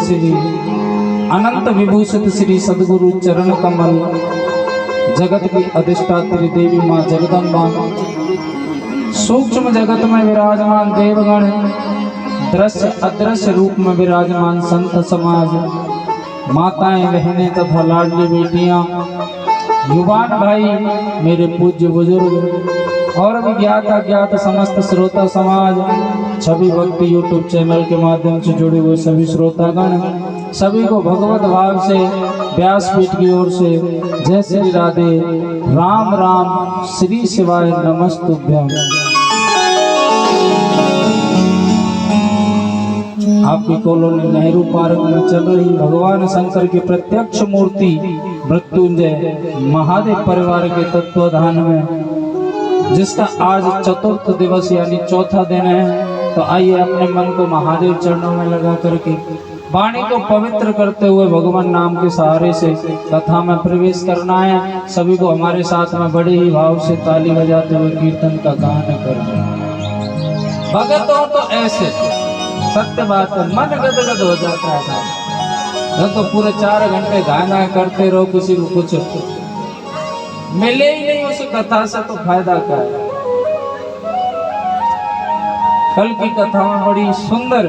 श्री अनंत विभूषित श्री सद्गुरु चरण कमल जगत की अधिष्ठात्री देवी माँ जगदम्बा, सूक्ष्म जगत में विराजमान देवगण, दृश्य अदृश्य रूप में विराजमान संत समाज, माताएं बहनें तथा लाडली बेटियां, युवान भाई, मेरे पूज्य बुजुर्ग और भी ज्ञात अज्ञात समस्त श्रोता समाज, छवि भक्ति यूट्यूब चैनल के माध्यम से जुड़े हुए सभी श्रोतागण, सभी को भगवत भाव से व्यासपीठ की ओर से जय श्री राधे, राम राम, श्री शिवाय नमस्तुभ्यं। आपकी कॉलोनी नेहरू पार्क में चल रही भगवान शंकर की प्रत्यक्ष मूर्ति मृत्युंजय महादेव परिवार के तत्वाधान में, जिसका आज चतुर्थ दिवस यानी चौथा दिन है, तो आइए अपने मन को महादेव चरणों में लगा करके वाणी को पवित्र करते हुए भगवान नाम के सहारे से कथा में प्रवेश करना है। सभी को हमारे साथ में बड़े ही भाव से ताली बजाते हुए कीर्तन का गान करना है। भगत हो तो ऐसे, सत्य बात है, मन गदगद हो जाता है। तो पूरे 4 घंटे गाना करते रहो, किसी को कुछ मिले ही नहीं उस कथा से, तो फायदा क्या है। कल की कथा में बड़ी सुंदर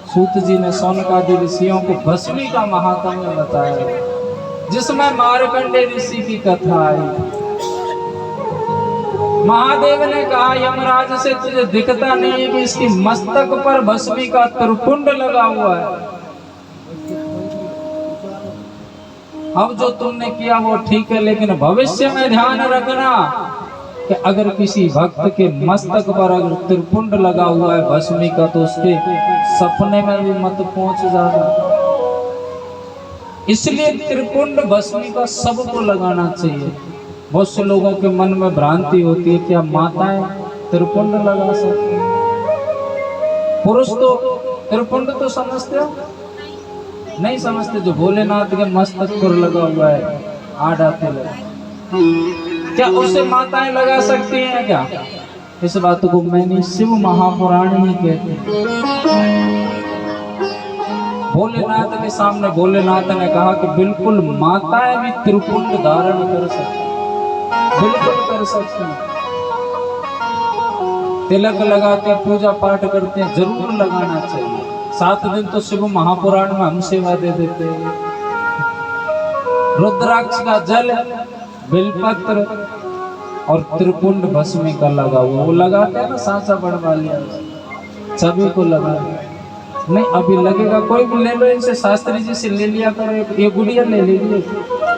सूत जी ने सौनकादि ऋषियों को भस्मी का महात्म्य बताया, जिसमें मार्कंडे ऋषि की कथा आई। महादेव ने कहा यमराज से तुझे दिखता नहीं है कि इसकी मस्तक पर भस्मी का त्रिपुंड लगा हुआ है। अब जो तुमने किया वो ठीक है, लेकिन भविष्य में ध्यान रखना कि अगर किसी भक्त के मस्तक पर अगर त्रिपुंड लगा हुआ है भस्मी का, तो उसके सपने में भी मत पहुंच जाना। इसलिए त्रिपुंड भस्मी का सबको लगाना चाहिए। बहुत से लोगों के मन में भ्रांति होती है, क्या माताएं त्रिपुंड लगा सकते हैं? पुरुष तो त्रिपुंड तो समझते हो? नहीं समझते। जो भोलेनाथ के मस्तक पर लगा हुआ है आड़ा तिलक, क्या उसे माताएं लगा सकती हैं क्या? इस बात को मैंने शिव महापुराण ही कहते हैं। भोलेनाथ के सामने भोलेनाथ ने कहा कि बिल्कुल माताएं भी त्रिपुंड धारण कर सकती, बिल्कुल कर सकती हैं। तिलक लगाते, पूजा पाठ करते हैं, जरूर लगाना चाहिए। 7 दिन तो शिव महापुराण में हम सेवा दे देते हैं। रुद्राक्ष का जल, बिलपत्र और त्रिपुंड भस्मी का लगा हुआ, वो लगाते हैं ना सांसा बढ़वा लिया, सभी को लगा। नहीं अभी लगेगा, कोई भी ले लो, इनसे शास्त्री जी से ले लिया करो, ये गुड़िया ले लीजिए।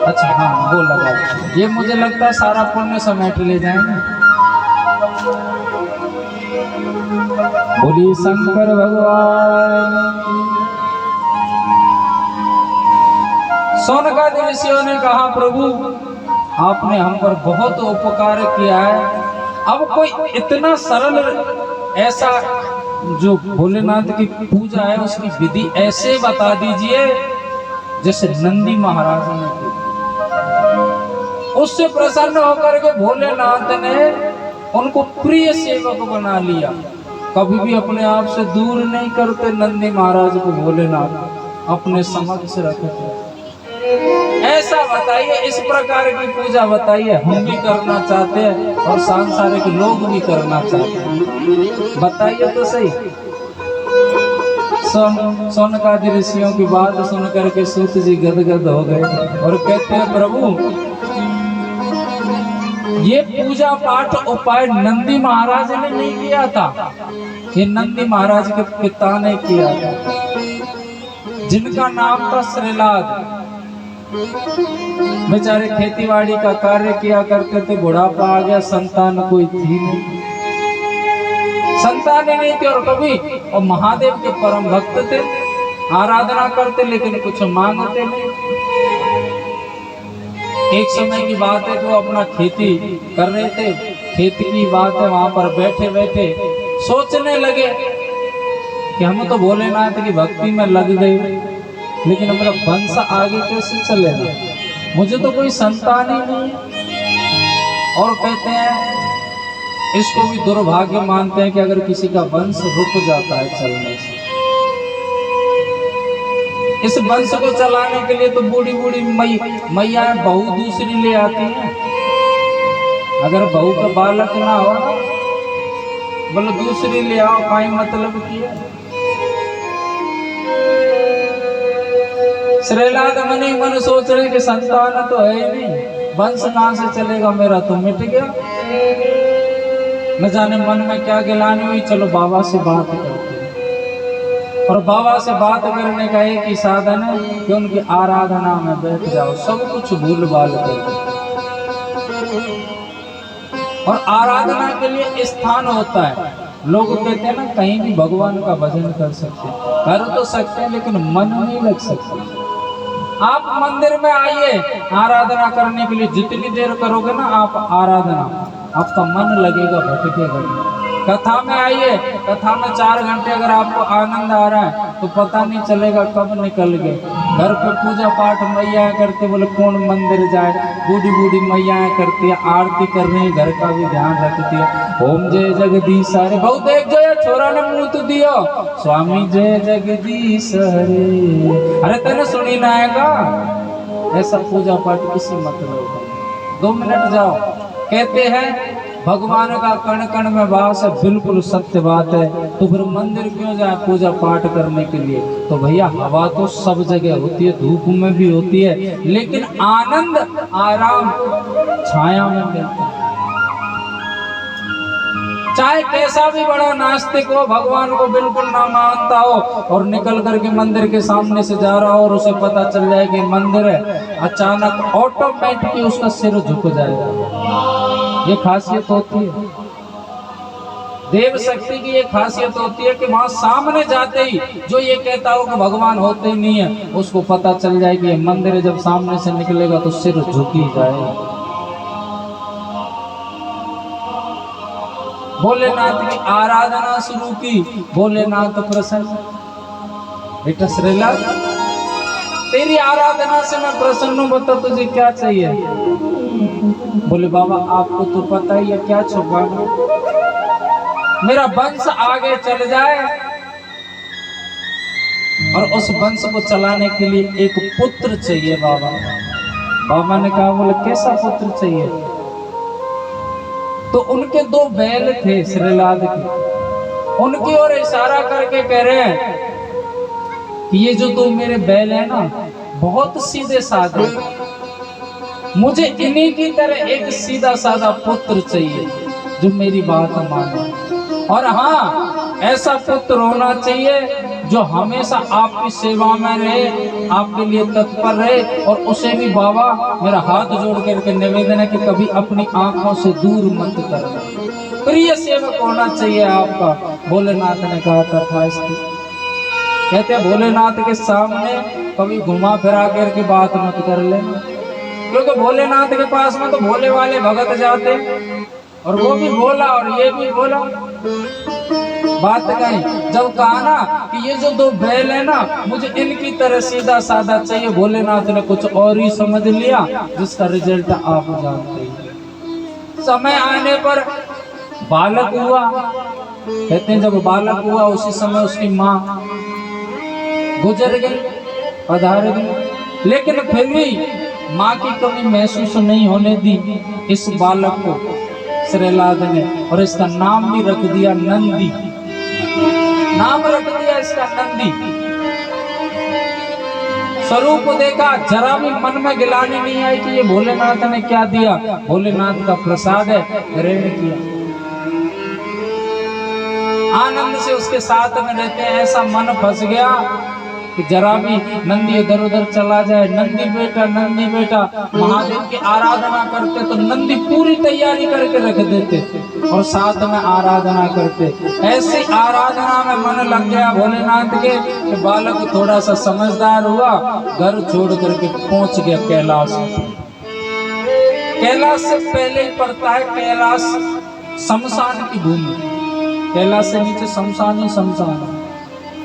अच्छा हाँ वो लगा, ये मुझे लगता है सारा पुण्य समेट ले जाएंगे। बोलिए शंकर भगवान। सौनकादि ऋषियों ने कहा प्रभु आपने हम पर बहुत उपकार किया है, अब कोई इतना सरल ऐसा जो भोलेनाथ की पूजा है उसकी विधि ऐसे बता दीजिए जैसे नंदी महाराज ने की। उससे प्रसन्न होकर के भोलेनाथ ने उनको प्रिय सेवक बना लिया। कभी भी अपने आप से दूर नहीं करते नंदी महाराज को भोलेनाथ, अपने समक्ष रखते। ऐसा बताइए, इस प्रकार की पूजा बताइए, हम भी करना चाहते हैं और सांसारिक लोग भी करना चाहते हैं, बताइए तो सही। सौनकादि ऋषियों की बात सुनकर के सूत जी गदगद हो गए और कहते हैं प्रभु ये पूजा पाठ उपाय नंदी महाराज ने नहीं किया था, ये नंदी महाराज के पिता ने किया था, जिनका नाम था श्रीलाद। बेचारे खेतीबाड़ी का कार्य किया करते थे, बुढ़ापा आ गया, संतान कोई थी नहीं, संतान ही नहीं थी। और कभी और महादेव के परम भक्त थे, आराधना करते लेकिन कुछ मांगते नहीं। एक समय की बात है, तो अपना खेती कर रहे थे, खेत की बात है, वहां पर बैठे बैठे सोचने लगे कि हम तो भोलेनाथ की भक्ति में लग गए, लेकिन मेरा वंश आगे कैसे चलेगा, मुझे तो कोई संतान ही नहीं। और कहते हैं इसको भी दुर्भाग्य मानते हैं कि अगर किसी का वंश रुक जाता है चलने से, इस वंश को चलाने के लिए तो बूढ़ी बूढ़ी मैया बहू दूसरी ले आती है। अगर बहू का बालक ना हो ना, बोलो दूसरी ले आओ, काई मतलब की है। श्रीलाद मनी मन सोच रहे कि संतान तो है ही नहीं, वंश कहां से चलेगा, मेरा तो मिट गया। न जाने मन में क्या गिलानी हुई, चलो बाबा से बात करते हैं। और बाबा से बात करने का एक ही साधन है कि उनकी आराधना में बैठ जाओ, सब कुछ भूल भाल कर दो। और आराधना के लिए स्थान होता है। लोग कहते हैं ना, कहीं भी भगवान का भजन कर सकते हैं, कर तो सकते हैं लेकिन मन नहीं लग सकता। आप मंदिर में आइए आराधना करने के लिए, जितनी देर करोगे ना आप आराधना, आपका मन लगेगा भटकेगा। कथा में आइए, कथा में 4 घंटे अगर आपको आनंद आ रहा है तो पता नहीं चलेगा कब निकल गए। घर पे पूजा पाठ मैया करते, बोले कौन मंदिर जाए, बूढ़ी बूढ़ी मैया करती है, आरती कर रही है, घर का भी ध्यान रखती है। ओम जय जगदीश हरे, बहुत देख जो छोरा ने मुंह तो दियो, स्वामी जय जगदीश हरे। अरे तेने सुनी ना आएगा, ऐसा पूजा पाठ किसी मतलब 2 मिनट जाओ। कहते हैं भगवान का कण कण में वास है, बिल्कुल सत्य बात है। तो फिर मंदिर क्यों जाए पूजा पाठ करने के लिए? तो भैया हवा तो सब जगह होती है, धूप में भी होती है, लेकिन आनंद आराम छाया में मिलता है। चाहे कैसा भी बड़ा नास्तिक हो, भगवान को बिल्कुल ना मानता हो, और निकल करके मंदिर के सामने से जा रहा हो और उसे पता चल जाए कि मंदिर है, अचानक ऑटोमेटिकली उसका सिर झुक जाएगा। ये खासियत होती है देव शक्ति की, ये खासियत होती है कि वहां सामने जाते ही जो ये कहता हो कि भगवान होते नहीं है, उसको पता चल जाए कि ये मंदिर है। जब सामने से निकलेगा तो सिर झुक ही जाएगा। भोलेनाथ की आराधना शुरू की, भोलेनाथ प्रसन्न। बेटा श्रीलाल, तेरी आराधना से मैं प्रसन्न हूं, बता तुझे क्या चाहिए? बोले बाबा आपको तो पता ही है, क्या छुपाना, मेरा वंश आगे चल जाए और उस वंश को चलाने के लिए एक पुत्र चाहिए बाबा। बाबा ने कहा, बोले कैसा पुत्र चाहिए? तो उनके 2 बैल थे श्रीलाद के, उनकी ओर इशारा करके कह रहे हैं कि ये जो 2 मेरे बैल है ना, बहुत सीधे साधे, मुझे इन्हीं की तरह एक सीधा साधा पुत्र चाहिए जो मेरी बात माने। और हाँ, ऐसा पुत्र होना चाहिए जो हमेशा आपकी सेवा में रहे, आपके लिए तत्पर रहे, और उसे भी बाबा मेरा हाथ जोड़ करके निवेदन है कि कभी अपनी आंखों से दूर मत करना, प्रिय सेवक होना चाहिए आपका। भोलेनाथ ने कहा तथास्तु। कहते हैं भोलेनाथ के सामने कभी घुमा फिरा करके बात मत कर लेना, क्योंकि भोलेनाथ के पास में तो भोले वाले भगत जाते, और वो भी बोला और ये भी बोला। बात कहीं जब कहा ना कि ये जो 2 बैल है ना, मुझे इनकी तरह सीधा साधा चाहिए, भोलेनाथ ने कुछ और ही समझ लिया, जिसका रिजल्ट आप जानते हैं। समय आने पर बालक हुआ। कहते हैं जब बालक हुआ उसी समय उसकी माँ गुजर गई, पधार गई, लेकिन फिर भी माँ की कमी महसूस नहीं होने दी इस बालक को श्रीलाद ने, और इसका नाम भी रख दिया नंदी। नाम रख दिया इसका नंदी। स्वरूप देखा, जरा भी मन में गिलानी नहीं आई कि ये भोलेनाथ ने क्या दिया, भोलेनाथ का प्रसाद है, ग्रहण किया। आनंद से उसके साथ में रहते हैं, ऐसा मन फंस गया कि जरा भी नंदी इधर उधर चला जाए, नंदी बेटा महादेव की आराधना करते तो नंदी पूरी तैयारी करके रख देते और साथ में आराधना करते। ऐसी आराधना में मन लग गया भोलेनाथ के कि बालक थोड़ा सा समझदार हुआ, घर छोड़ करके पहुंच गया कैलाश। कैलाश से पहले ही पड़ता है कैलाश शमशान की भूमि, कैलाश से नीचे शमशान ही शमशान है।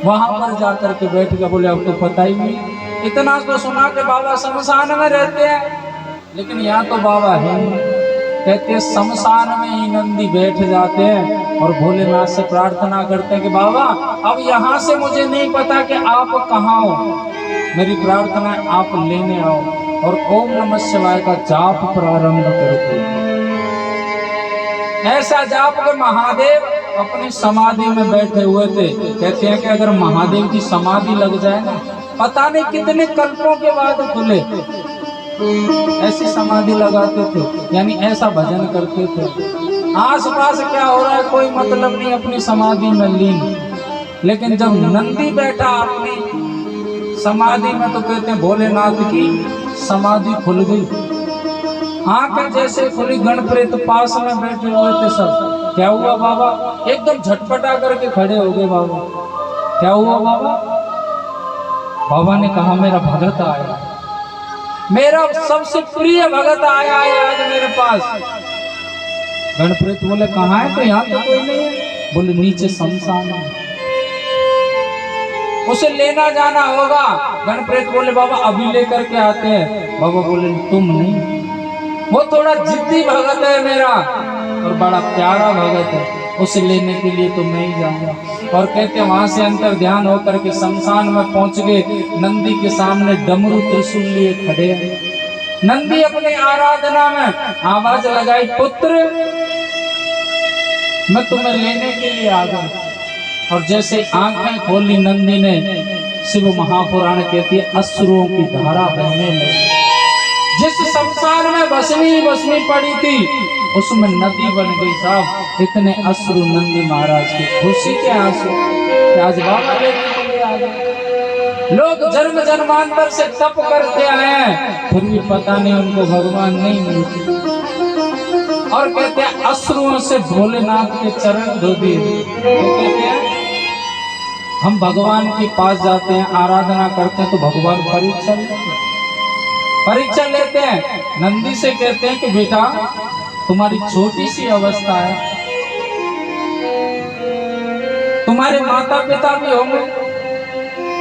वहां पर जाकर के बैठ गया। बोले अब तो पता ही नहीं, इतना तो सुना कि बाबा शमशान में रहते हैं, लेकिन यहाँ तो बाबा है। कहते शमशान में ही नंदी बैठ जाते हैं और भोलेनाथ से प्रार्थना करते हैं कि बाबा अब यहाँ से मुझे नहीं पता कि आप कहाँ हो, मेरी प्रार्थना है आप लेने आओ। और ओम नमः शिवाय का जाप प्रारंभ करते हैं। ऐसा जाप कर महादेव अपनी समाधि में बैठे हुए थे। कहते हैं कि अगर महादेव की समाधि लग जाए ना, पता नहीं कितने कल्पों के बाद खुले, ऐसी समाधि लगाते थे, यानी ऐसा भजन करते थे। आसपास क्या हो रहा है कोई मतलब नहीं, अपनी समाधि में लीन। लेकिन जब नंदी बैठा अपनी समाधि में तो कहते हैं भोलेनाथ की समाधि खुल गई। आंखें जैसे खुली, गणप्रेत पास में बैठे हुए थे सब। क्या हुआ बाबा? एकदम झटपटा करके खड़े हो गए। बाबा क्या हुआ बाबा? बाबा ने कहा मेरा भगत आया, मेरा सबसे प्रिय भगत आया है आज मेरे पास। गणप्रेत बोले कहाँ है? तो यहाँ तो कोई नहीं है। बोले नीचे शमशान है, उसे लेना जाना होगा। गणप्रेत बोले बाबा अभी लेकर के आते हैं। बाबा बोले तुम नहीं, वो थोड़ा जिद्दी भगत है मेरा और बड़ा प्यारा भगत है, उसे लेने के लिए तो मैं ही जाऊंगा। और कहते वहां से अंतर ध्यान होकर के शमशान में पहुंच गए। नंदी के सामने डमरू त्रिशूल लिए खड़े हैं। नंदी अपनी आराधना में आवाज लगाई, पुत्र मैं तुम्हें लेने के लिए आ गया। और जैसे आंखें खोली नंदी ने, शिव महापुराण कहती है अश्रुओं की धारा बहने लगी। जिस शमशान में भस्मी पड़ी थी उसमें नदी बन गई साहब। इतने अश्रु नंदी महाराज की खुशी के आंसू आज बाबा लेने के लिए आ गए। लोग जन्म जन्मांतर से तप करते आए हैं, फिर भी पता नहीं उनको भगवान नहीं मिलते। और कहते हैं अश्रुओं से भोलेनाथ के चरण धो दिए। तो कहते हैं हम भगवान के पास जाते हैं, आराधना करते हैं तो भगवान परीक्षा लेते हैं। नंदी से कहते हैं कि बेटा तुम्हारी छोटी सी अवस्था है, तुम्हारे माता पिता भी होंगे,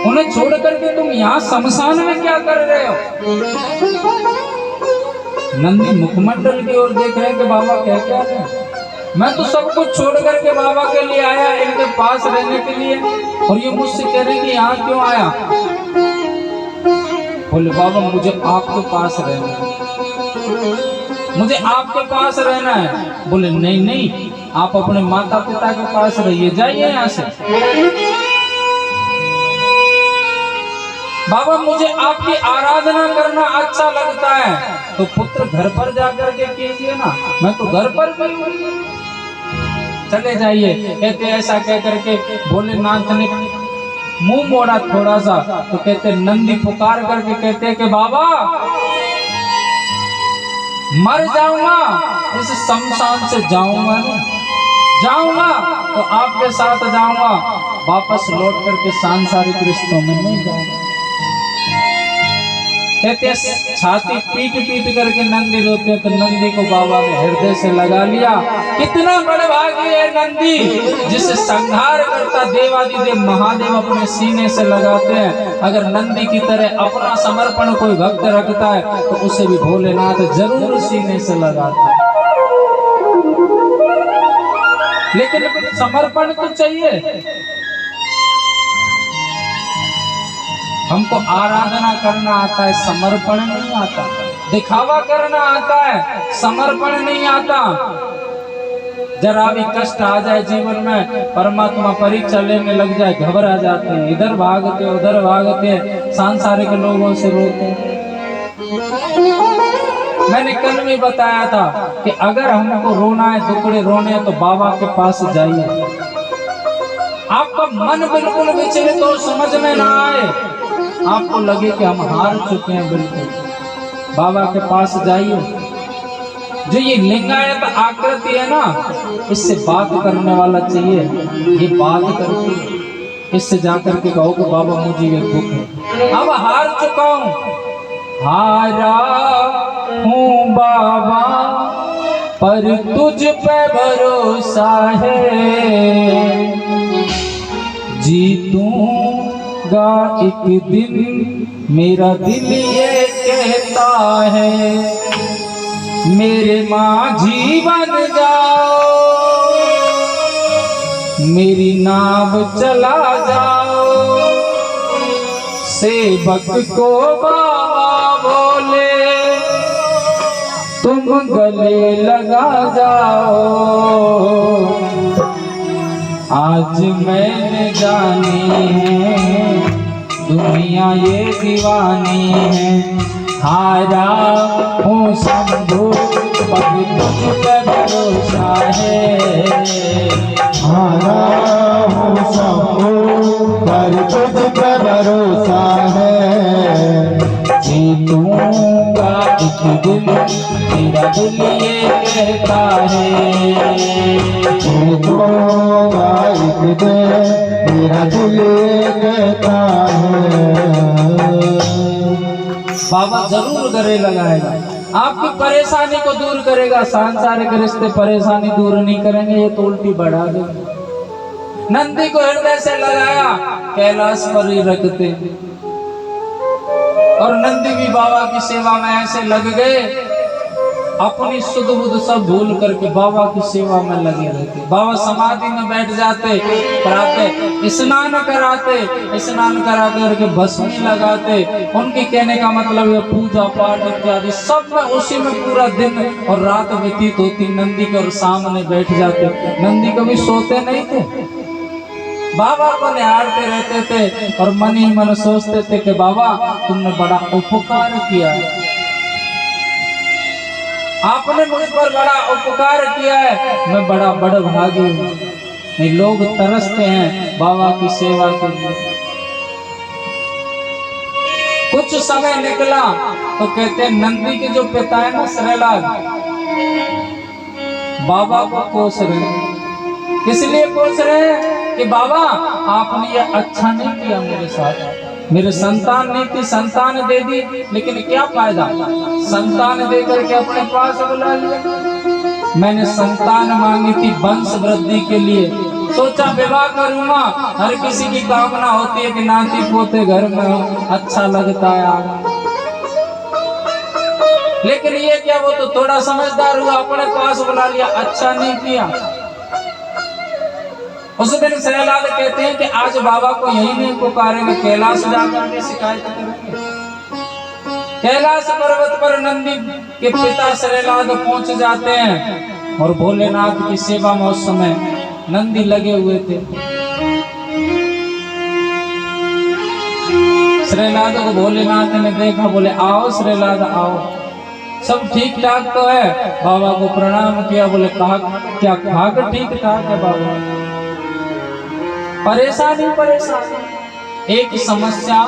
उन्हें छोड़ करके तुम यहाँ शमशान में क्या कर रहे हो? नंदी मुखमंडल की ओर देख रहे हैं कि बाबा क्या क्या है। मैं तो सब कुछ छोड़ करके बाबा के लिए आया, इनके पास रहने के लिए, और ये मुझसे कह रहे हैं कि यहाँ क्यों आया? बोले बाबा मुझे आपके पास रहना है, मुझे आपके पास रहना है। बोले नहीं नहीं, आप अपने माता पिता के पास रहिए, जाइए यहाँ से। बाबा मुझे आपकी आराधना करना अच्छा लगता है, तो पुत्र घर पर जाकर के कीजिए ना, मैं तो घर पर भी हूँ, चले जाइए। कहते ऐसा कह करके भोलेनाथ ने मुंह मोड़ा थोड़ा सा, तो कहते नंदी पुकार करके कहते कि बाबा मर जाऊंगा, इस शमशान से जाऊंगा तो आपके साथ जाऊंगा, वापस लौट करके सांसारिक रिश्तों में नहीं जाऊंगा। कहते छाती पीट करके नंदी रोते, तो नंदी को बाबा ने हृदय से लगा लिया। कितना बड़े भागी है नंदी, जिसे संहार करता देवादिदेव महादेव अपने सीने से लगाते हैं। अगर नंदी की तरह अपना समर्पण कोई भक्त रखता है तो उसे भी भोलेनाथ जरूर सीने से लगाते हैं। लेकिन समर्पण तो चाहिए। हमको आराधना करना आता है, समर्पण नहीं आता। दिखावा करना आता है, समर्पण नहीं आता। जरा भी कष्ट आ जाए जीवन में, परमात्मा परीक्षा लेने लग जाए, घबरा जाते हैं, इधर भागते उधर भागते, सांसारिक लोगों से रोते। मैंने कल भी बताया था कि अगर हमको रोना है, दुखड़े रोने हैं, तो बाबा के पास जाइए। आपका मन बिल्कुल विचलित हो, समझ में ना आए, आपको लगे कि हम हार चुके हैं, बिल्कुल बाबा के पास जाइए। जो ये लिंगायत आकृति है ना, इससे बात करने वाला चाहिए। ये बात करके इससे जाकर के कहो कि बाबा मुझे ये दुख है, अब हार चुका हूँ, हारा हूँ बाबा पर तुझ पे भरोसा है, जीतूंगा एक दिन मेरा दिल ये कहता है, मेरे माँ जीवन जाओ मेरी नाव चला जाओ, सेवक को बाबा बोले तुम गले लगा जाओ। आज मैंने जानी है दुनिया ये दीवानी है, हारा हूँ शंभू पग तुझ पे भरोसा है, हारा हूँ शंभू पर तुझ पे भरोसा है। जीतूंगा एक दिन तेरा दिल ये कहता है, जीतूंगा एक दिन मेरा दिल ये कहता है। बाबा जरूर गले लगाएगा, आपकी परेशानी को दूर करेगा। सांसारिक रिश्ते परेशानी दूर नहीं करेंगे, ये तो उल्टी बढ़ा देंगे। नंदी को हृदय से लगाया, कैलाश पर ही रखते, और नंदी भी बाबा की सेवा में ऐसे लग गए, अपनी सुध बुध सब भूल करके बाबा की सेवा में लगे रहते। बाबा समाधि में बैठ जाते, कराते स्नान कराते, स्नान करा करके भस्मी लगाते। उनकी कहने का मतलब है पूजा पाठ इत्यादि सब में उसी में पूरा दिन और रात व्यतीत होती। नंदी के और सामने बैठ जाते। नंदी कभी सोते नहीं थे, बाबा को निहारते रहते थे और मन ही मन सोचते थे कि बाबा तुमने बड़ा उपकार किया है, आपने मुझ पर बड़ा उपकार किया है, मैं बड़ा बड़भागी हूँ। नहीं, लोग तरसते हैं बाबा की सेवा के लिए। कुछ समय निकला तो कहते हैं नंदी के जो पिता है ना श्रीलाल, बाबा को कोस रहे हैं। किस लिए कोस रहे हैं कि बाबा आपने ये अच्छा नहीं किया मेरे साथ, मेरे संतान नहीं थी, संतान दे दी, लेकिन क्या फायदा, संतान दे करके अपने पास बुला लिया। मैंने संतान मांगी थी वंश वृद्धि के लिए, सोचा विवाह करूंगा, हर किसी की कामना होती है कि नाती पोते घर में हो, अच्छा लगता है। लेकिन ये क्या, वो तो थोड़ा समझदार हुआ, अपने पास बुला लिया, अच्छा नहीं किया। उस दिन श्रीलाल कहते हैं कि आज बाबा को यही नहीं पुकारेंगे, कैलाश जाकर के शिकायत करेंगे। कैलाश पर्वत पर नंदी के पिता श्रीलाल पहुंच जाते हैं और भोलेनाथ की सेवा में उस समय नंदी लगे हुए थे। श्रीलाल को भोलेनाथ ने देखा, बोले आओ श्रीलाल आओ, सब ठीक ठाक तो है। बाबा को प्रणाम किया, बोले कहा क्या खाक ठीक ठाक है बाबा, परेशानी एक समस्या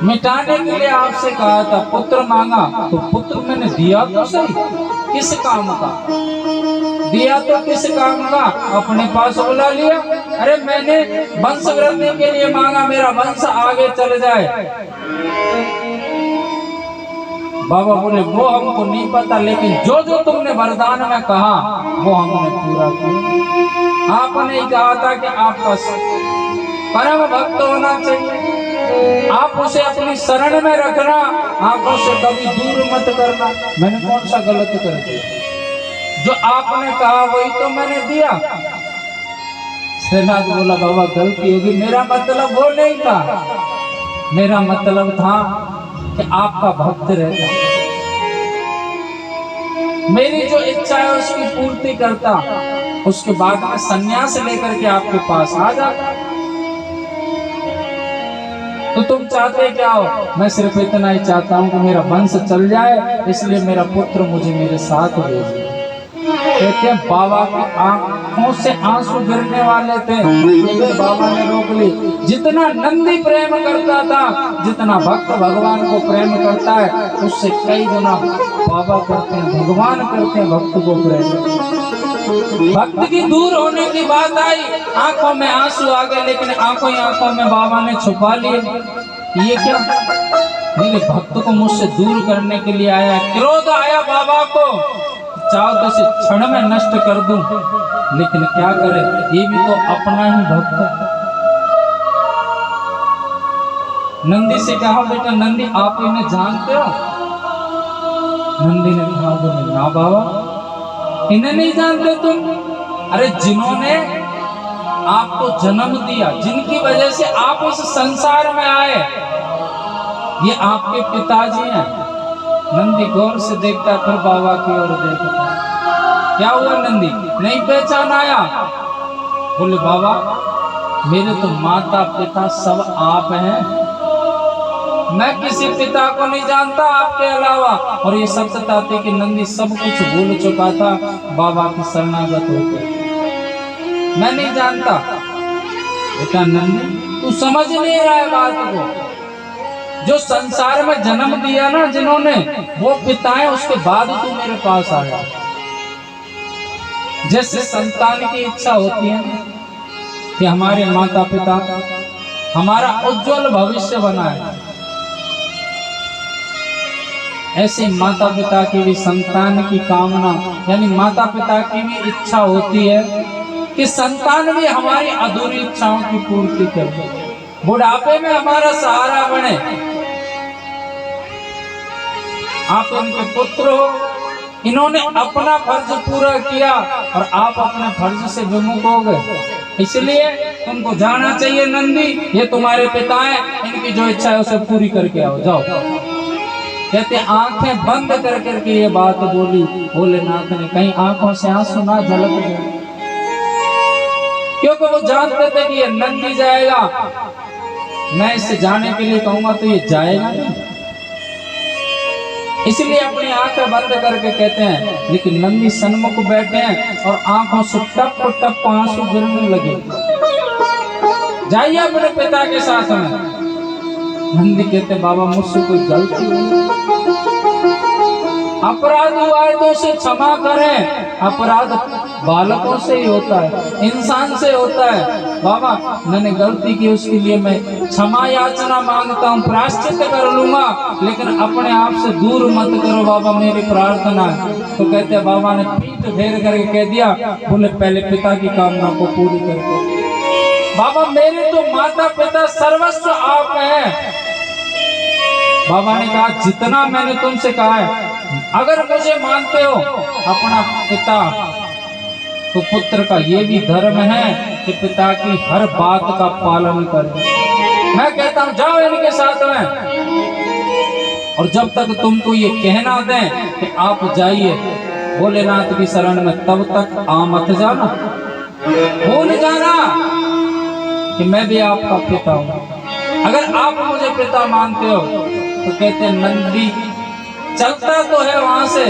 मिटाने के लिए आपसे कहा था, पुत्र मांगा तो पुत्र मैंने दिया तो सही, किस काम का दिया, तो किस काम का, अपने पास बुला लिया। अरे मैंने वंश वृद्धि के लिए मांगा, मेरा वंश आगे चल जाए। बाबा बोले वो हमको नहीं पता, लेकिन जो जो तुमने वरदान में कहा वो हमने पूरा किया। आपने कहा था कि आपका परम भक्त होना चाहिए, आप उसे अपनी शरण में रखना, आप उसे कभी दूर मत करना। मैंने कौन सा गलत कर दिया, जो आपने कहा वही तो मैंने दिया। श्रीनाथ बोला बाबा गलती होगी, मेरा मतलब वो नहीं था, मेरा मतलब था कि आपका भक्त रहता, मेरी जो इच्छा है उसकी पूर्ति करता, उसके बाद में संन्यास लेकर के आपके पास आ जाता। तो तुम चाहते क्या हो? मैं सिर्फ इतना ही चाहता हूं कि मेरा वंश चल जाए, इसलिए मेरा पुत्र मुझे मेरे साथ भेजिए। कहते हैं बाबा की आंखों से आंसू गिरने वाले थे, लेकिन बाबा ने रोक ली। जितना नंदी प्रेम करता था, जितना भक्त भगवान को प्रेम करता है, उससे कई गुना बाबा करते हैं, भगवान करते हैं भक्त को प्रेम। भक्त की दूर होने की बात आई, आंखों में आंसू आ गए, लेकिन आंखों ही आंखों में बाबा ने छुपा लिए। ये क्या? मेरे भक्त को मुझसे दूर करने के लिए आया, क्रोध आया बाबा को, चाहो तो इसे क्षण में नष्ट कर दूं, लेकिन क्या करे, ये भी तो अपना ही भक्त है। नंदी से कहा बेटा नंदी आप इन्हें जानते हो? नंदी ने कहा बोले ना बाबा, इन्हें नहीं जानते तुम? अरे जिन्होंने आपको जन्म दिया, जिनकी वजह से आप इस संसार में आए, ये आपके पिताजी हैं। नंदी गौर से देखता, फिर बाबा की ओर देखता। क्या हुआ नंदी, नहीं पहचान आया? बोले बाबा, मेरे तो माता पिता सब आप हैं, मैं किसी पिता को नहीं जानता आपके अलावा। और ये सब बताते कि नंदी सब कुछ भूल चुका था, बाबा की शरणागत होकर, मैं नहीं जानता। बेटा नंदी, तू समझ नहीं रहा है बात को। जो संसार में जन्म दिया ना जिन्होंने, वो पिताएं, उसके बाद तू मेरे पास आया। जैसे संतान की इच्छा होती है कि हमारे माता पिता हमारा उज्जवल भविष्य बनाए, ऐसे माता पिता की भी संतान की कामना, यानी माता पिता की भी इच्छा होती है कि संतान भी हमारी अधूरी इच्छाओं की पूर्ति करे, बुढ़ापे में हमारा सहारा बने। आप उनके पुत्र हो, इन्होंने अपना फर्ज पूरा किया और आप अपने फर्ज से विमुख हो गए, इसलिए तुमको जाना चाहिए नंदी, ये तुम्हारे पिता हैं, इनकी जो इच्छा है उसे पूरी करके आओ, जाओ। कहते आंखें बंद कर करके ये बात बोली भोलेनाथ ने, कहीं आंखों से आंसू ना झलक जाए, क्योंकि वो जानते थे कि ये नंदी जाएगा, मैं इससे जाने के लिए कहूंगा तो ये जाएगा नहीं, इसलिए अपनी आंखें बंद करके कहते हैं। लेकिन नंदी सन्मुख बैठे हैं और आंखों से टप टप आंसू गिरने लगे। जाइए अपने पिता के साथ में। नंदी कहते बाबा, मुझसे कोई गलती हुई, अपराध हुआ है तो उसे क्षमा करें। अपराध बालकों से ही होता है, इंसान से होता है। बाबा मैंने गलती की, उसके लिए मैं क्षमा याचना मांगता हूँ, प्रायश्चित कर लूंगा, लेकिन अपने आप से दूर मत करो बाबा, मेरी प्रार्थना है। तो कहते बाबा ने पीठ फेर करके कह दिया, बोले पहले पिता की कामना को पूरी करके। बाबा मेरे तो माता पिता सर्वस्व आप हैं। बाबा ने कहा जितना मैंने तुमसे कहा है, अगर मुझे मानते हो अपना पिता, तो पुत्र का ये भी धर्म है कि पिता की हर बात का पालन करे। मैं कहता हूं जाओ इनके साथ में, और जब तक तुमको ये कहना दें कि आप जाइए भोलेनाथ की शरण में, तब तक आ मत जाना, भूल जाना कि मैं भी आपका पिता हूं। अगर आप मुझे पिता मानते हो तो कहते नंदी चलता तो है वहां से,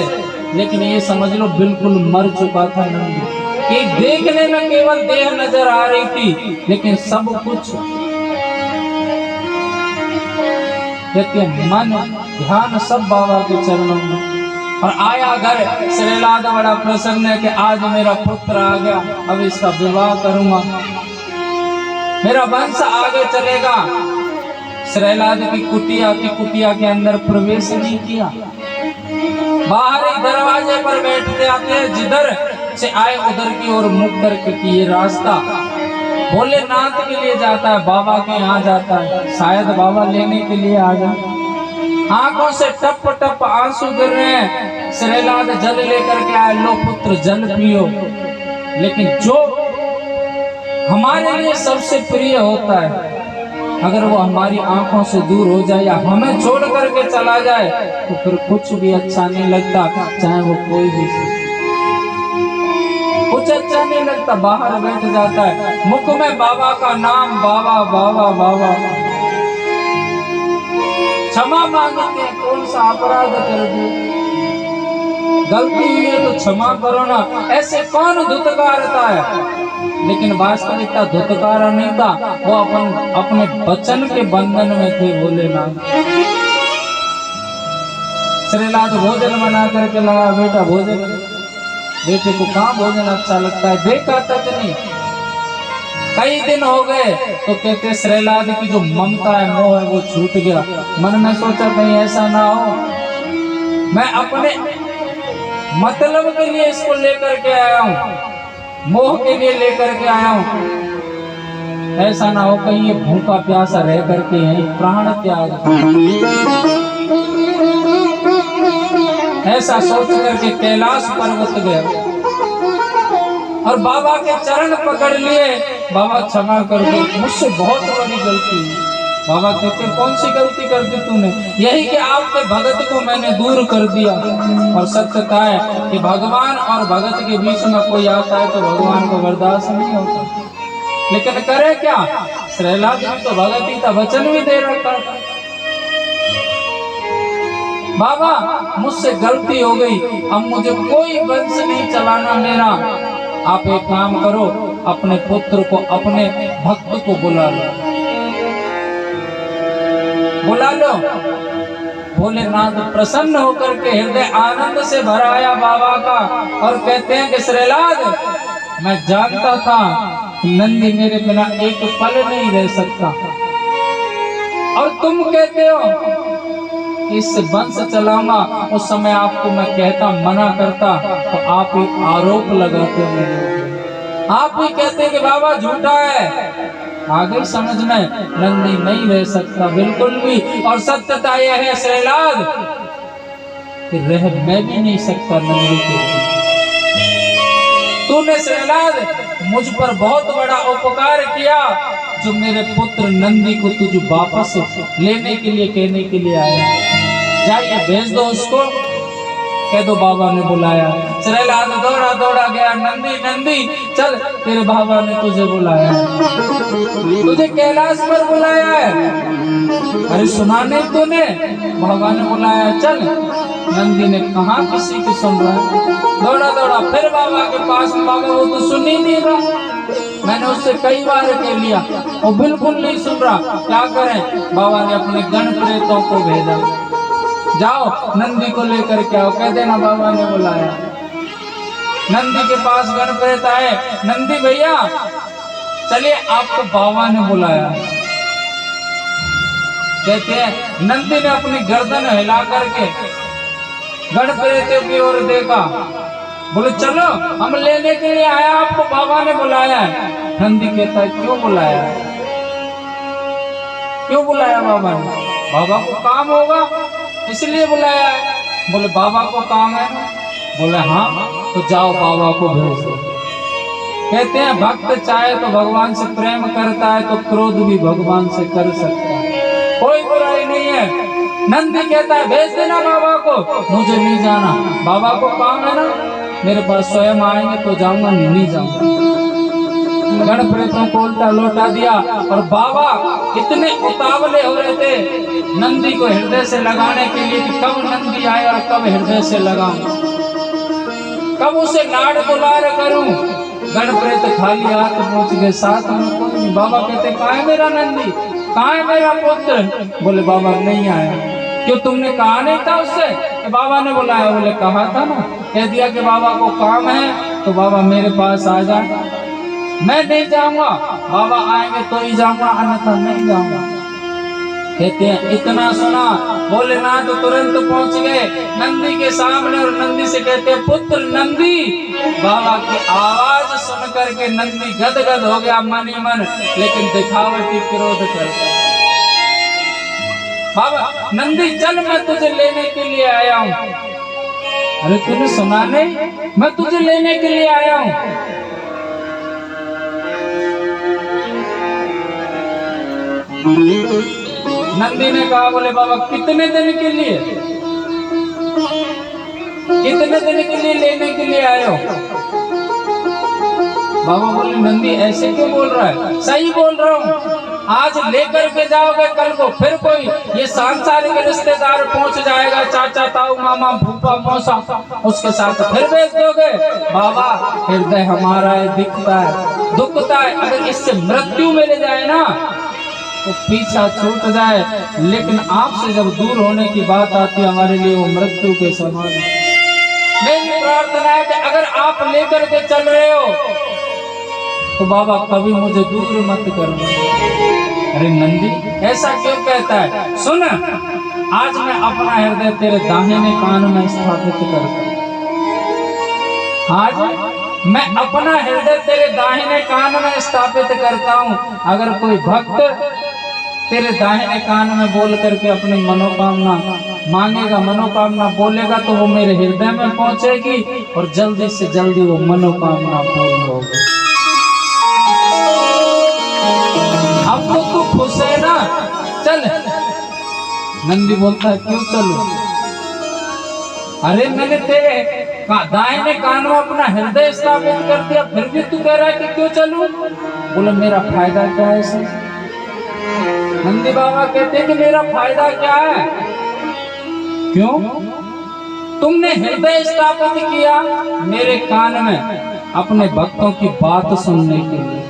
लेकिन ये समझ लो बिल्कुल मर चुका था नंदी, कि देखने में केवल देह नजर आ रही थी, लेकिन सब कुछ कहते मन ध्यान सब बाबा के चरणों में। और आया घर, श्रीलाद बड़ा प्रसन्न है कि आज मेरा पुत्र आ गया, अब इसका विवाह करूंगा, मेरा वंश आगे चलेगा। श्रीलाद की कुटिया के अंदर प्रवेश नहीं किया, बाहर ही दरवाजे पर बैठते आते हैं, जिधर से आए उधर की ओर मुख करके कि ये रास्ता भोलेनाथ के लिए जाता है, बाबा के यहाँ जाता है, शायद बाबा लेने के लिए आ जाए। आंखों से टप टप आंसू गिर रहे हैं। श्रीलाद जल लेकर के आए, लो पुत्र जल पियो। लेकिन जो हमारे लिए सबसे प्रिय होता है, अगर वो हमारी आंखों से दूर हो जाए या हमें छोड़ करके चला जाए, तो फिर कुछ भी अच्छा नहीं लगता, चाहे वो कोई भी कुछ अच्छा नहीं लगता। बाहर बैठ जाता है, मुख में बाबा का नाम, बाबा बाबा बाबा, क्षमा मांगते हैं, कौन सा अपराध कर दिया, गलती हुई है तो क्षमा करो ना, ऐसे कौन धुतकारता है। लेकिन वास्तविकता धुतकारा नहीं था, वो अपने वचन के बंधन में थे भोलेनाथ। श्रीलाद भोजन बना करके लगा, बेटा भोजन, बेटे को कहाँ भोजन अच्छा लगता है, देखा तक नहीं। कई दिन हो गए तो कहते श्रीलाद की जो ममता है, मोह है, वो छूट गया। मन में सोचा कहीं ऐसा ना हो, मैं अपने मतलब के लिए इसको लेकर के आया हूँ, मोह के लिए लेकर के आया हूँ, ऐसा ना हो कहीं ये भूखा प्यासा रह करके यही प्राण त्याग। ऐसा सोच करके कैलाश पर्वत गया और बाबा के चरण पकड़ लिए बाबा क्षमा कर दो, मुझसे बहुत बड़ी गलती है। बाबा कहते कौन सी गलती कर दी तूने? यही कि आपके भगत को मैंने दूर कर दिया। और सत्यता है कि भगवान और भगत के बीच में कोई आता है तो भगवान को बर्दाश्त नहीं होता, लेकिन करे क्या? श्रीलाद भी तो भगत ही था, वचन भी दे रखा था। बाबा मुझसे गलती हो गई, अब मुझे कोई वंश नहीं चलाना मेरा। आप एक काम करो, अपने पुत्र को, अपने भक्त को बुला लो, बुला लो। भोलेनाथ प्रसन्न होकर के हृदय आनंद से भर आया बाबा का और कहते हैं कि श्रीलाद, मैं जानता था नंदी मेरे बिना एक पल नहीं रह सकता, और तुम कहते हो इस वंश चलाऊंगा। उस समय आपको मैं कहता, मना करता, तो आप एक आरोप लगाते मेरे ऊपर। आप भी कहते कि बाबा झूठा है। आगे समझ में, नंदी नहीं रह सकता बिल्कुल भी। और सत्यता यह है श्रीलाद कि रह मैं भी नहीं सकता नंदी के बिना। तूने श्रीलाद मुझ पर बहुत बड़ा उपकार किया, जो मेरे पुत्र नंदी को तुझ वापस लेने के लिए, कहने के लिए आया। जाइए भेज दो उसको, कह दो बाबा ने बुलाया। श्रीलाद दौड़ा दौड़ा गया, नंदी नंदी चल, तेरे बाबा ने तुझे बुलाया, तुझे कैलाश पर बुलाया है। अरे सुना नहीं तूने? बाबा ने बुलाया, चल। नंदी ने कहा किसी की सुन रहा है, दौड़ा दौड़ा फिर बाबा के पास। बाबा वो तो सुन ही नहीं रहा, मैंने उससे कई बार कह लिया, वो बिल्कुल नहीं सुन रहा। क्या करें? बाबा ने अपने गण प्रेतों को भेजा, जाओ नंदी को लेकर के आओ, कह देना बाबा ने बुलाया। नंदी के पास गण प्रेत आए, नंदी भैया चलिए आपको बाबा ने बुलाया। कहते हैं नंदी ने अपनी गर्दन हिला करके गण प्रेतों की ओर देखा, बोले चलो हम लेने के लिए आया, आपको बाबा ने बुलाया है। नंदी कहता है क्यों बुलाया? क्यों बुलाया बाबा ने? बाबा को काम होगा इसलिए बुलाया है। बोले बाबा को काम है? बोले हाँ, तो जाओ बाबा को भेज दो। कहते हैं भक्त चाहे तो भगवान से प्रेम करता है तो क्रोध भी भगवान से कर सकता है, कोई बुराई नहीं है। नंदी कहता है भेज देना बाबा को, मुझे नहीं जाना, बाबा को काम है ना, मेरे पास स्वयं आएंगे तो जाऊंगा, नहीं जाऊंगा। गण प्रेतों को उल्टा लौटा दिया। और बाबा इतने उतावले हो रहे थे नंदी को हृदय से लगाने के लिए कि कब नंदी आए और कब हृदय से लगाऊं, कब उसे लाड दुलार करूं। गण प्रेत खाली हाथ पहुंच गए, साथ में कोई। बाबा कहते कहाँ है मेरा नंदी, कहाँ है मेरा पुत्र? बोले बाबा नहीं आया। क्यों, तुमने कहा नहीं था उससे कि बाबा ने बुलाया? बोले कहा था ना, कह दिया कि बाबा को काम है तो बाबा मेरे पास आ जाए। मैं नहीं जाऊंगा, बाबा आएंगे तो ही जाऊंगा, अन्यथा नहीं जाऊंगा। कहते हैं इतना सुना भोलेनाथ तुरंत पहुंच गए नंदी के सामने और नंदी से कहते हैं पुत्र नंदी। बाबा की आवाज सुन करके नंदी गदगद हो गया मन ही मन, लेकिन दिखावटी क्रोध करता। बाबा नंदी चल, मैं तुझे लेने के लिए आया हूँ। अरे तूने सुना नहीं, मैं तुझे लेने के लिए आया हूँ। नंदी ने कहा बोले बाबा कितने दिन के लिए, कितने दिन के लिए लेने के लिए आए हो? बाबा बोले नंदी ऐसे क्यों बोल रहा है? सही बोल रहा हूँ, आज लेकर के जाओगे, कल को फिर कोई ये सांसारिक रिश्तेदार पहुंच जाएगा, चाचा ताऊ मामा फूफा मौसा, उसके साथ फिर भेज दोगे। बाबा हृदय हमारा है, दिखता है, दुखता है, अगर इससे मृत्यु मिल जाए ना तो पीछा छूट जाए, लेकिन आपसे जब दूर होने की बात आती है हमारे लिए वो मृत्यु के समान है। मेरी प्रार्थना है कि अगर आप लेकर के चल रहे हो तो बाबा कभी मुझे दूर मत करना। अरे नंदी ऐसा क्यों कहता है? सुन, आज मैं अपना हृदय तेरे दाहिने कान में स्थापित करता हूं। आज मैं अपना हृदय तेरे दाहिने कान में स्थापित करता हूं। अगर कोई भक्त तेरे दाहिने कान में बोल करके अपनी मनोकामना मांगेगा, मनोकामना बोलेगा, तो वो मेरे हृदय में पहुंचेगी और जल्दी से जल्दी वो मनोकामना पूर्ण होगी। चल। नंदी बोलता है क्यों चलो? अरे मैंने तेरे दाहिने कान में अपना हृदय स्थापित कर दिया, फिर भी तू कह रहा है कि क्यों चलूं? बोले मेरा फायदा क्या है इसमें? नंदी बाबा कहते हैं कि मेरा फायदा क्या है? क्यों? तुमने हृदय स्थापित किया मेरे कान में अपने भक्तों की बात सुनने के लिए,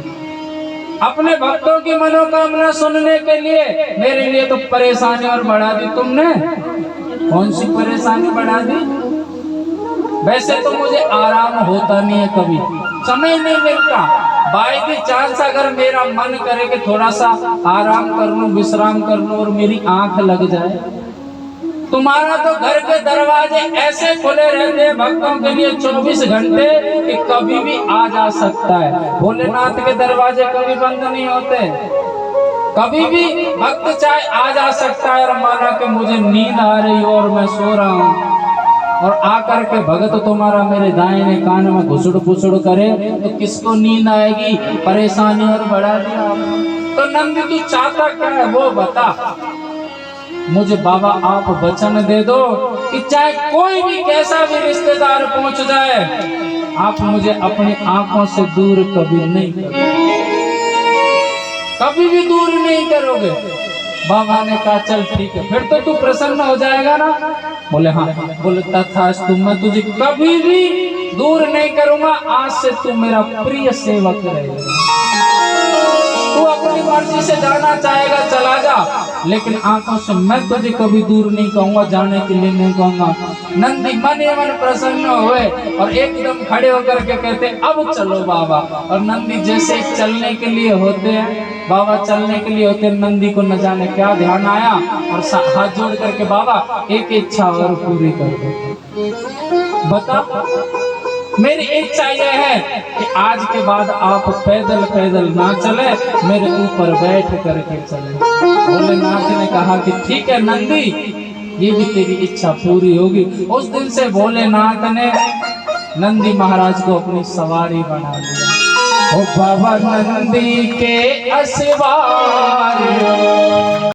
अपने भक्तों की मनोकामना सुनने के लिए। मेरे लिए तो परेशानी और बढ़ा दी तुमने। कौन सी परेशानी बढ़ा दी? वैसे तो मुझे आराम होता नहीं है, कभी समय नहीं मिलता। बाई दी चांस अगर मेरा मन करे कि थोड़ा सा आराम कर लूं, विश्राम कर लूं और मेरी आंख लग जाए। तुम्हारा तो घर के दरवाजे ऐसे खुले रहते हैं भक्तों के लिए 24 घंटे कि कभी भी आ जा सकता है। भोलेनाथ के दरवाजे कभी बंद नहीं होते, कभी भी भक्त चाहे आ जा सकता है। और माना कि मुझे नींद आ रही हो और मैं सो रहा हूँ और आकर के भगत तुम्हारा मेरे दाहिने कान में घुसुड़ पुसुड़ करे तो किसको नींद आएगी? परेशानी और बढ़ा दिया। तो नंदी तू चाहता क्या है वो बता। मुझे बाबा आप वचन दे दो कि चाहे कोई भी कैसा भी रिश्तेदार पहुंच जाए, आप मुझे अपनी आंखों से दूर कभी नहीं करोगे, कभी भी दूर नहीं करोगे। बाबा ने कहा चल ठीक है, फिर तो तू प्रसन्न हो जाएगा ना? बोले हाँ। बोले तथास्तु, मैं तुझे कभी भी दूर नहीं करूंगा। आज से तू मेरा प्रिय सेवक रहेगा। तू अपनी मर्जी से जाना चाहेगा चला जा, लेकिन आंखों से मैं तुझे कभी दूर नहीं कहूंगा, जाने के लिए नहीं कहूंगा। नंदी मन ही मन प्रसन्न हुए और एकदम खड़े होकर के कहते अब चलो बाबा। और नंदी जैसे चलने के लिए होते हैं, बाबा चलने के लिए होते हैं, नंदी को न जाने क्या ध्यान आया और हाथ जोड़ करके बाबा एक इच्छा और पूरी कर दो। बता, मेरी इच्छा यह है कि आज के बाद आप पैदल पैदल ना चले, मेरे ऊपर बैठ करके चले। भोलेनाथ ने कहा कि ठीक है नंदी, ये भी तेरी इच्छा पूरी होगी। उस दिन से भोलेनाथ ने नंदी महाराज को अपनी सवारी बना लिया। ओ बाबा नंदी के असवार